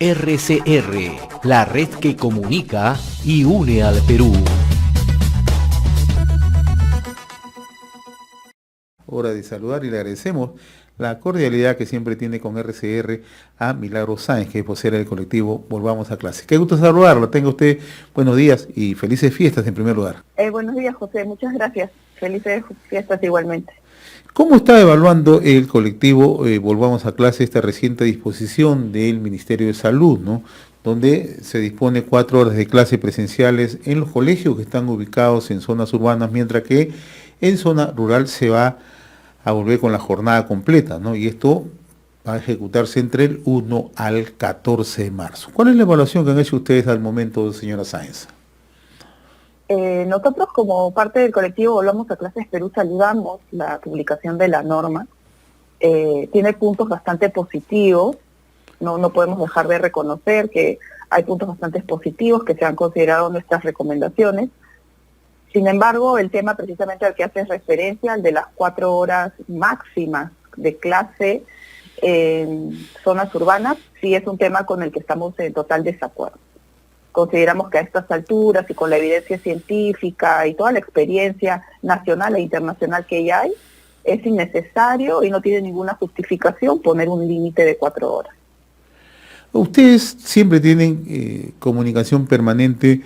RCR, la red que comunica y une al Perú. Hora de saludar y le agradecemos la cordialidad que siempre tiene con RCR a Milagro Sáenz, que es vocera del colectivo Volvamos a Clase. Qué gusto saludarlo. Tenga usted buenos días y felices fiestas en primer lugar. Buenos días, José. Muchas gracias. Felices fiestas igualmente. ¿Cómo está evaluando el colectivo Volvamos a Clase esta reciente disposición del Ministerio de Salud, ¿no?, donde se dispone 4 horas de clase presenciales en los colegios que están ubicados en zonas urbanas, mientras que en zona rural se va a volver con la jornada completa, ¿no? Y esto va a ejecutarse entre el 1 al 14 de marzo. ¿Cuál es la evaluación que han hecho ustedes al momento, señora Sáenz? Nosotros, como parte del colectivo Volvamos a Clases Perú, saludamos la publicación de la norma. Tiene puntos bastante positivos. No podemos dejar de reconocer que hay puntos bastante positivos que se han considerado nuestras recomendaciones. Sin embargo, el tema precisamente al que hace referencia, el de las 4 horas máximas de clase en zonas urbanas, sí es un tema con el que estamos en total desacuerdo. Consideramos que a estas alturas y con la evidencia científica y toda la experiencia nacional e internacional que ya hay, es innecesario y no tiene ninguna justificación poner un límite de 4 horas. Ustedes siempre tienen comunicación permanente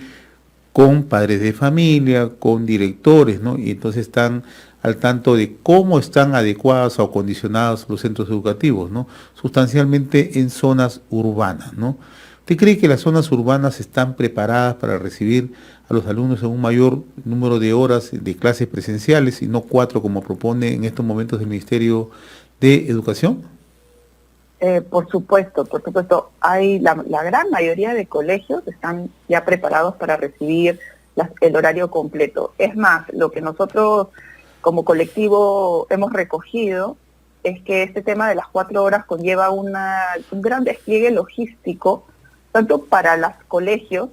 con padres de familia, con directores, ¿no? Y entonces están al tanto de cómo están adecuados o acondicionados los centros educativos, ¿no?, sustancialmente en zonas urbanas, ¿no? ¿Usted cree que las zonas urbanas están preparadas para recibir a los alumnos en un mayor número de horas de clases presenciales y no 4 como propone en estos momentos el Ministerio de Educación? Por supuesto. Hay la gran mayoría de colegios están ya preparados para recibir el horario completo. Es más, lo que nosotros como colectivo hemos recogido es que este tema de las 4 horas conlleva un gran despliegue logístico, tanto para los colegios,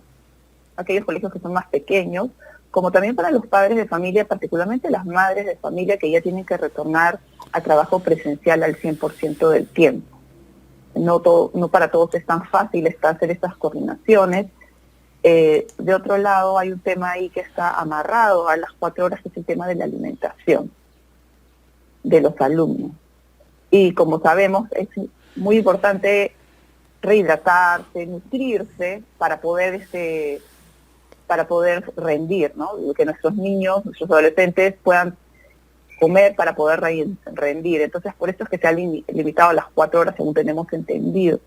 aquellos colegios que son más pequeños, como también para los padres de familia, particularmente las madres de familia que ya tienen que retornar a trabajo presencial al 100% del tiempo. No para todos es tan fácil hacer estas coordinaciones. De otro lado, hay un tema ahí que está amarrado a las 4 horas, que es el tema de la alimentación de los alumnos. Y como sabemos, es muy importante rehidratarse, nutrirse para poder rendir, ¿no? Que nuestros niños, nuestros adolescentes puedan comer para poder rendir. Entonces, por eso es que se ha limitado a las 4 horas, según tenemos entendido.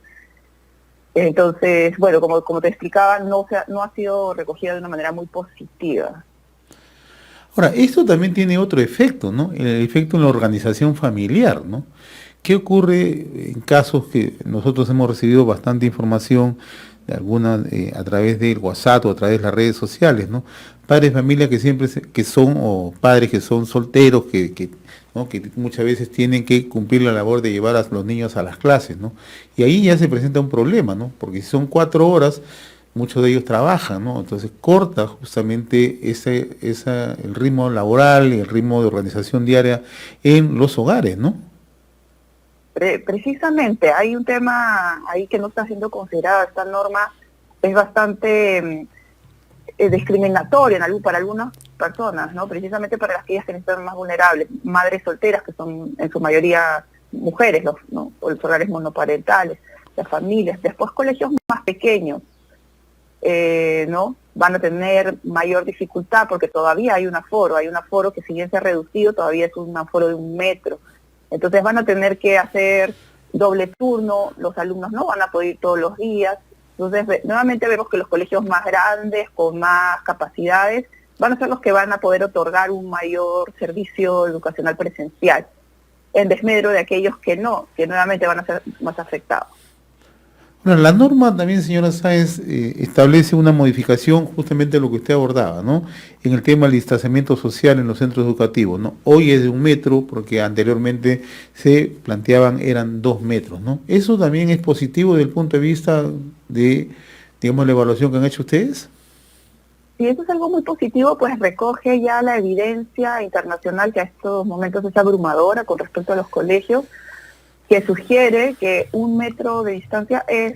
Entonces, bueno, como te explicaba, no ha sido recogida de una manera muy positiva. Ahora, esto también tiene otro efecto, ¿no? El efecto en la organización familiar, ¿no? ¿Qué ocurre en casos que nosotros hemos recibido bastante información de a través del WhatsApp o a través de las redes sociales, ¿no? Padres de familia o padres que son solteros, ¿no?, que muchas veces tienen que cumplir la labor de llevar a los niños a las clases, ¿no? Y ahí ya se presenta un problema, ¿no? Porque si son 4 horas, muchos de ellos trabajan, ¿no? Entonces corta justamente el ritmo laboral y el ritmo de organización diaria en los hogares, ¿no? Precisamente, hay un tema ahí que no está siendo considerado. Esta norma es bastante discriminatoria para algunas personas, ¿no? Precisamente para aquellas que están más vulnerables, madres solteras, que son en su mayoría mujeres, ¿no?, o los hogares monoparentales, las familias. Después, colegios más pequeños, ¿no?, van a tener mayor dificultad porque todavía hay un aforo que, si bien se ha reducido, todavía es un aforo de 1 metro. Entonces van a tener que hacer doble turno, los alumnos no van a poder ir todos los días. Entonces nuevamente vemos que los colegios más grandes, con más capacidades, van a ser los que van a poder otorgar un mayor servicio educacional presencial, en desmedro de aquellos que nuevamente van a ser más afectados. Bueno, la norma también, señora Sáenz, establece una modificación justamente de lo que usted abordaba, ¿no?, en el tema del distanciamiento social en los centros educativos, ¿no? Hoy es de 1 metro, porque anteriormente se planteaban, eran 2 metros, ¿no? ¿Eso también es positivo desde el punto de vista de, digamos, la evaluación que han hecho ustedes? Sí, eso es algo muy positivo, pues recoge ya la evidencia internacional que a estos momentos es abrumadora con respecto a los colegios, que sugiere que 1 metro de distancia es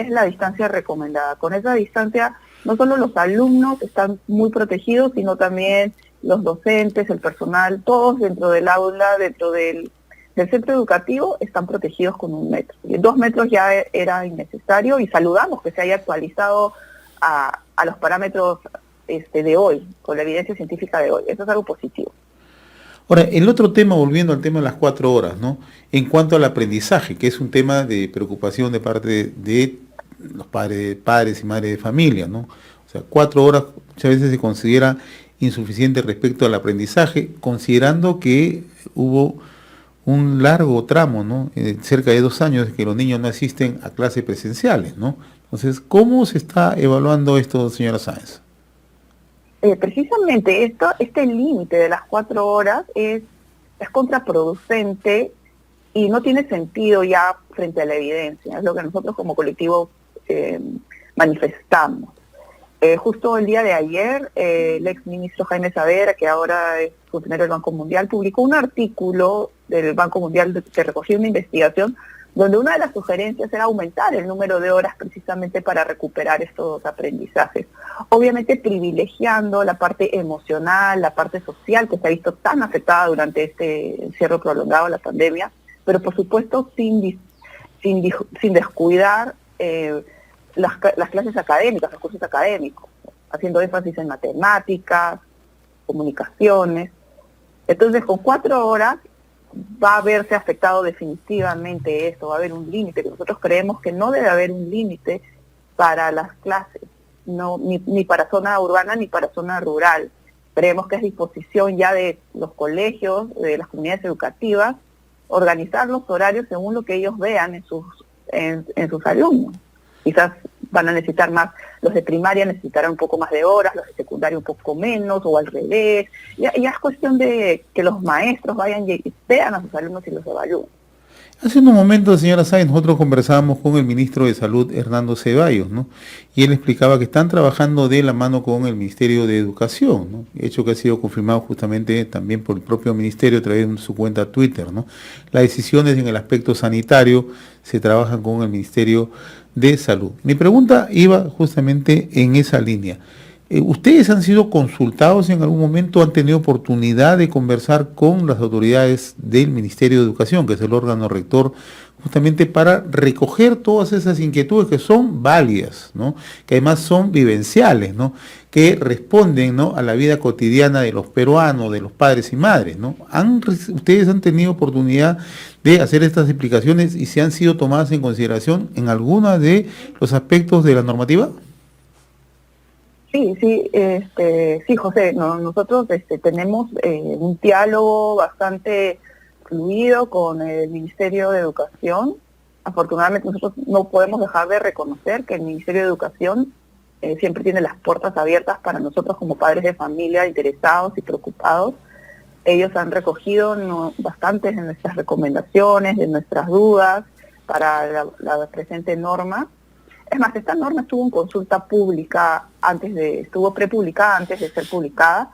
es la distancia recomendada. Con esa distancia, no solo los alumnos están muy protegidos, sino también los docentes, el personal, todos dentro del aula, dentro del centro educativo, están protegidos con 1 metro. Y 2 metros ya era innecesario, y saludamos que se haya actualizado a los parámetros de hoy, con la evidencia científica de hoy. Eso es algo positivo. Ahora, el otro tema, volviendo al tema de las 4 horas, ¿no? En cuanto al aprendizaje, que es un tema de preocupación de parte de los padres y madres de familia, ¿no? O sea, 4 horas muchas veces se considera insuficiente respecto al aprendizaje, considerando que hubo un largo tramo, ¿no? Cerca de 2 años que los niños no asisten a clases presenciales, ¿no? Entonces, ¿cómo se está evaluando esto, señora Sáenz? Precisamente este límite de las 4 horas es contraproducente y no tiene sentido ya frente a la evidencia. Es lo que nosotros como colectivo manifestamos. Justo el día de ayer, el exministro Jaime Saavedra, que ahora es funcionario del Banco Mundial, publicó un artículo del Banco Mundial que recogía una investigación donde una de las sugerencias era aumentar el número de horas precisamente para recuperar estos aprendizajes. Obviamente privilegiando la parte emocional, la parte social, que se ha visto tan afectada durante este encierro prolongado de la pandemia, pero por supuesto sin descuidar las clases académicas, los cursos académicos, haciendo énfasis en matemáticas, comunicaciones. Entonces, con 4 horas va a verse afectado definitivamente esto, va a haber un límite, que nosotros creemos que no debe haber un límite para las clases, ni para zona urbana ni para zona rural. Creemos que es disposición ya de los colegios, de las comunidades educativas, organizar los horarios según lo que ellos vean en sus alumnos. Quizás van a necesitar más, los de primaria necesitarán un poco más de horas, los de secundaria un poco menos, o al revés. Ya es cuestión de que los maestros vayan y vean a sus alumnos y los evalúen. Hace unos momentos, señora Sáenz, nosotros conversábamos con el ministro de Salud, Hernando Ceballos, ¿no? Y él explicaba que están trabajando de la mano con el Ministerio de Educación, ¿no? Hecho que ha sido confirmado justamente también por el propio ministerio a través de su cuenta Twitter, ¿no? Las decisiones en el aspecto sanitario se trabajan con el Ministerio de Salud. Mi pregunta iba justamente en esa línea. ¿Ustedes han sido consultados en algún momento, han tenido oportunidad de conversar con las autoridades del Ministerio de Educación, que es el órgano rector, justamente para recoger todas esas inquietudes que son válidas, ¿no? Que además son vivenciales, ¿no? Que responden, ¿no?, a la vida cotidiana de los peruanos, de los padres y madres, ¿no? ¿Ustedes han tenido oportunidad de hacer estas explicaciones y se han sido tomadas en consideración en algunos de los aspectos de la normativa? Sí, José, nosotros tenemos un diálogo bastante fluido con el Ministerio de Educación. Afortunadamente nosotros no podemos dejar de reconocer que el Ministerio de Educación siempre tiene las puertas abiertas para nosotros como padres de familia interesados y preocupados. Ellos han recogido bastantes de nuestras recomendaciones, de nuestras dudas para la presente norma. Es más, esta norma estuvo en consulta pública estuvo prepublicada antes de ser publicada,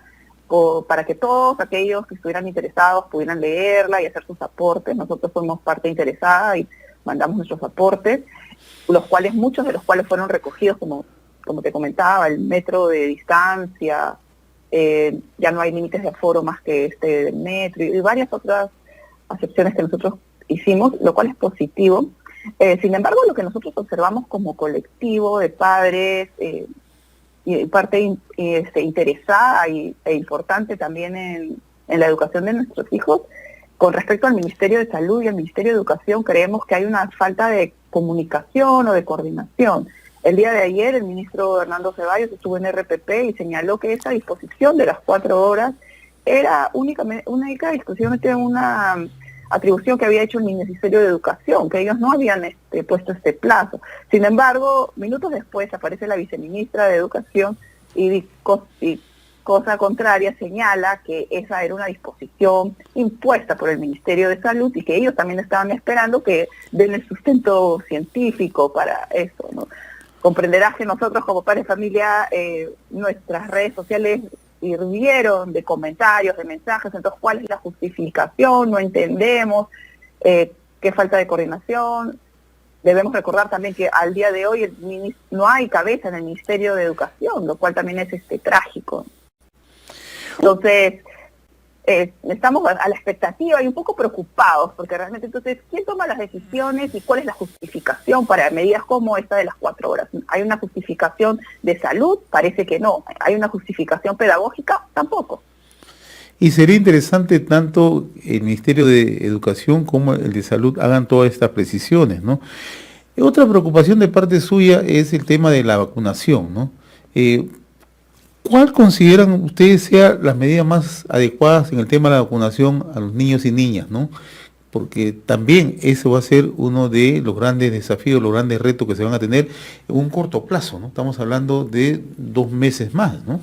para que todos aquellos que estuvieran interesados pudieran leerla y hacer sus aportes. Nosotros fuimos parte interesada y mandamos nuestros aportes, muchos de los cuales fueron recogidos, como te comentaba, el metro de distancia, ya no hay límites de aforo más que del metro, y varias otras acepciones que nosotros hicimos, lo cual es positivo. Sin embargo, lo que nosotros observamos como colectivo de padres y parte interesada e importante también en la educación de nuestros hijos, con respecto al Ministerio de Salud y al Ministerio de Educación, creemos que hay una falta de comunicación o de coordinación. El día de ayer el ministro Hernando Ceballos estuvo en RPP y señaló que esa disposición de las 4 horas era exclusivamente una atribución que había hecho el Ministerio de Educación, que ellos no habían puesto este plazo. Sin embargo, minutos después aparece la viceministra de Educación y cosa contraria señala que esa era una disposición impuesta por el Ministerio de Salud y que ellos también estaban esperando que den el sustento científico para eso, ¿no? Comprenderás que nosotros como padres de familia, nuestras redes sociales hirvieron de comentarios, de mensajes, entonces cuál es la justificación, no entendemos, qué falta de coordinación. debemos recordar también que al día de hoy no hay cabeza en el Ministerio de Educación, lo cual también es trágico. Entonces, estamos a la expectativa y un poco preocupados, porque realmente entonces, ¿quién toma las decisiones y cuál es la justificación para medidas como esta de las 4 horas? ¿Hay una justificación de salud? Parece que no. ¿Hay una justificación pedagógica? Tampoco. Y sería interesante tanto el Ministerio de Educación como el de Salud hagan todas estas precisiones, ¿no? Otra preocupación de parte suya es el tema de la vacunación, ¿no? ¿Cuál consideran ustedes sea las medidas más adecuadas en el tema de la vacunación a los niños y niñas, ¿no? Porque también eso va a ser uno de los grandes desafíos, los grandes retos que se van a tener en un corto plazo, ¿no? Estamos hablando de 2 meses más, ¿no?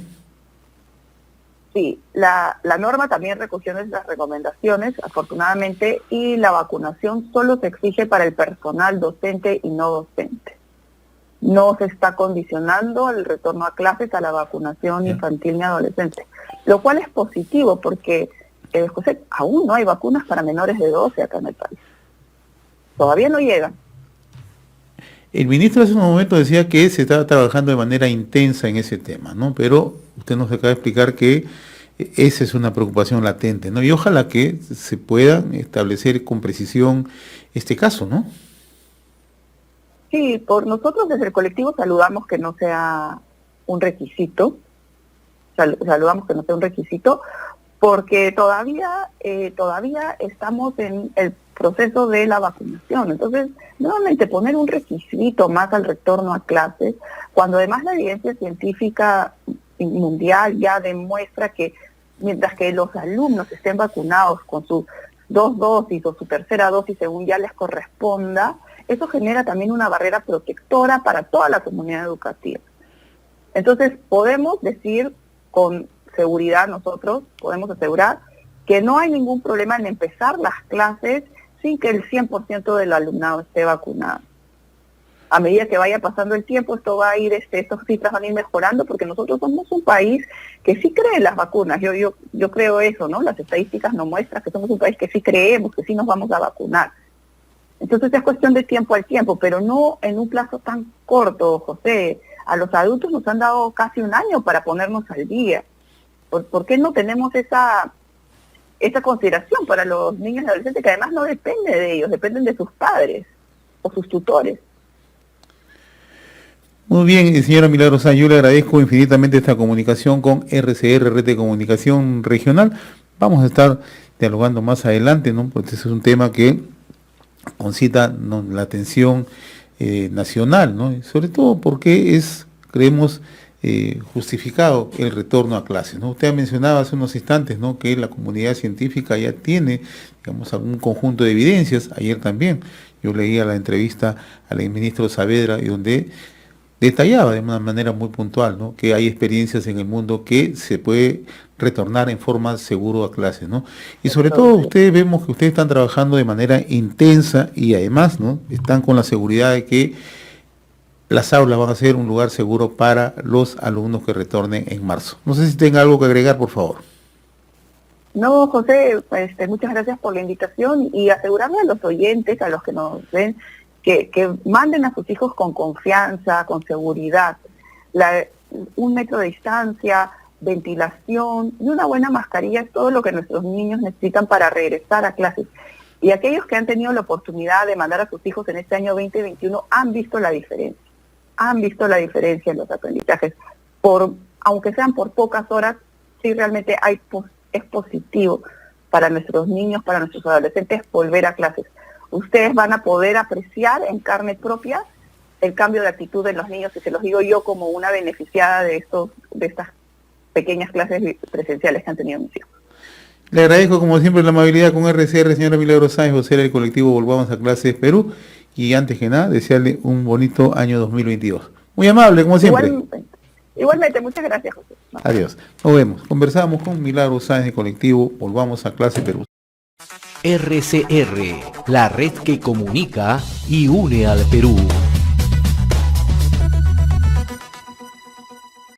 Sí, la norma también recogió nuestras recomendaciones, afortunadamente, y la vacunación solo se exige para el personal docente y no docente. No se está condicionando el retorno a clases a la vacunación infantil ni adolescente, lo cual es positivo porque, José, aún no hay vacunas para menores de 12 acá en el país. Todavía no llegan. El ministro hace un momento decía que se estaba trabajando de manera intensa en ese tema, ¿no? Pero usted nos acaba de explicar que esa es una preocupación latente, ¿no? Y ojalá que se pueda establecer con precisión este caso, ¿no? Sí, por nosotros desde el colectivo saludamos que no sea un requisito, saludamos que no sea un requisito, porque todavía estamos en el proceso de la vacunación. Entonces, nuevamente poner un requisito más al retorno a clases, cuando además la evidencia científica mundial ya demuestra que mientras que los alumnos estén vacunados con sus 2 dosis o su tercera dosis según ya les corresponda, eso genera también una barrera protectora para toda la comunidad educativa. Entonces, podemos decir con seguridad, nosotros podemos asegurar que no hay ningún problema en empezar las clases sin que el 100% del alumnado esté vacunado. A medida que vaya pasando el tiempo, esto va a ir, estas cifras van a ir mejorando, porque nosotros somos un país que sí cree en las vacunas. Yo creo eso, ¿no? Las estadísticas nos muestran que somos un país que sí creemos, que sí nos vamos a vacunar. Entonces es cuestión de tiempo al tiempo, pero no en un plazo tan corto, José. A los adultos nos han dado casi 1 año para ponernos al día. ¿Por qué no tenemos esa consideración para los niños y adolescentes, que además no depende de ellos, dependen de sus padres o sus tutores? Muy bien, señora Milagros Sáenz, yo le agradezco infinitamente esta comunicación con RCR, Red de Comunicación Regional. Vamos a estar dialogando más adelante, ¿no? Porque ese es un tema que concita, ¿no?, la atención nacional, ¿no? Y sobre todo porque creemos, justificado el retorno a clases, ¿no? Usted ha mencionado hace unos instantes, ¿no?, que la comunidad científica ya tiene, digamos, algún conjunto de evidencias. Ayer también yo leía la entrevista al exministro Saavedra, y donde detallaba de una manera muy puntual, ¿no?, que hay experiencias en el mundo que se puede retornar en forma segura a clases, ¿no? Y sobre todo vemos que ustedes están trabajando de manera intensa y además, ¿no?, están con la seguridad de que las aulas van a ser un lugar seguro para los alumnos que retornen en marzo. No sé si tenga algo que agregar, por favor. No, José, muchas gracias por la invitación y asegurarle a los oyentes, a los que nos ven, que manden a sus hijos con confianza, con seguridad. 1 metro de distancia, ventilación y una buena mascarilla es todo lo que nuestros niños necesitan para regresar a clases. Y aquellos que han tenido la oportunidad de mandar a sus hijos en este año 2021 han visto la diferencia. Han visto la diferencia en los aprendizajes. Aunque sean por pocas horas, sí realmente es positivo para nuestros niños, para nuestros adolescentes volver a clases. Ustedes van a poder apreciar en carne propia el cambio de actitud de los niños, y se los digo yo como una beneficiada de estas pequeñas clases presenciales que han tenido mis hijos. Le agradezco como siempre la amabilidad con RCR, señora Milagros Sáenz, vocera del colectivo Volvamos a Clases Perú, y antes que nada, desearle un bonito año 2022. Muy amable, como siempre. Igualmente, muchas gracias, José. Adiós. Nos vemos. Conversamos con Milagros Sáenz del colectivo Volvamos a Clases Perú. RCR, la red que comunica y une al Perú.